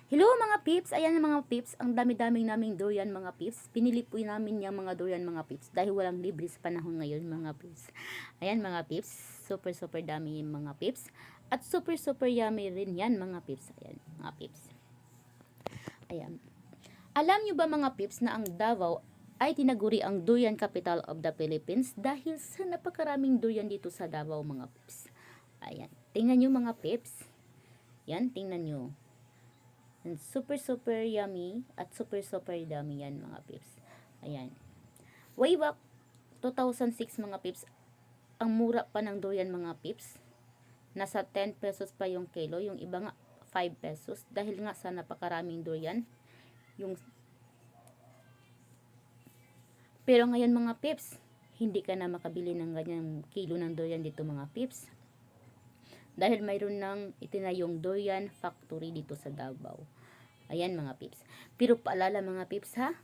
Hello mga pips! Ayan mga pips, ang dami-dami naming durian mga pips. Pinili po namin yung mga durian mga pips dahil walang libre sa panahon ngayon mga pips. Ayan mga pips, super dami yung mga pips. At super yummy rin yan mga pips. Ayan mga pips. Ayan. Alam nyo ba mga pips na ang Davao ay tinaguri ang durian capital of the Philippines dahil sa napakaraming durian dito sa Davao mga pips. Ayan. Tingnan nyo mga pips. Yan, tingnan nyo. And super yummy at super dami yan mga pips. Ayan. Way back 2006 mga pips, ang mura pa ng durian mga pips. Nasa 10 pesos pa yung kilo, yung iba nga 5 pesos dahil nga sa napakaraming durian. Pero ngayon mga pips, hindi ka na makabili ng ganyang kilo ng durian dito mga pips. Dahil mayroon ng itinayong durian factory dito sa Davao. Ayan mga pips. Pero paalala mga pips ha,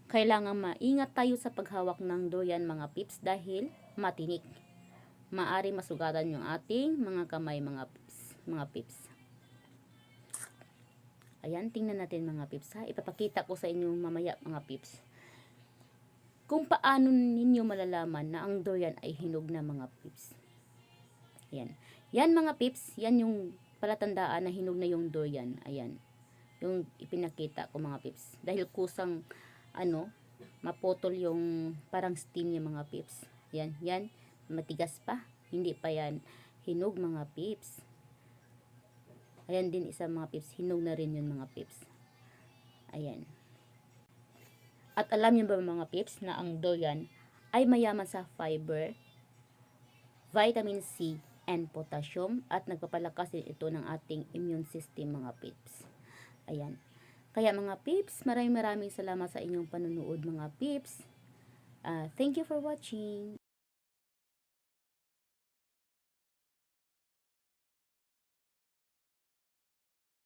kailangan maingat tayo sa paghawak ng durian mga pips dahil matinik. Maari masugatan yung ating mga kamay mga pips. Ayan, tingnan natin mga pips ha. Ipapakita ko sa inyo mamaya mga pips kung paano ninyo malalaman na ang durian ay hinog na mga pips. Ayan. Yan mga pips, yan yung palatandaan na hinog na yung durian. Ayan. Yung ipinakita ko mga pips. Dahil kusang maputol yung parang steam yung mga pips. Yan, matigas pa. Hindi pa yan hinog mga pips. Ayan din isa mga pips. Hinog na rin yun mga pips. Ayan. At alam niyo ba mga pips na ang durian ay mayaman sa fiber, vitamin C, and potassium at nagpapalakas din ito ng ating immune system mga pips. Ayan. Kaya mga pips, maraming salamat sa inyong panonood mga pips. Thank you for watching.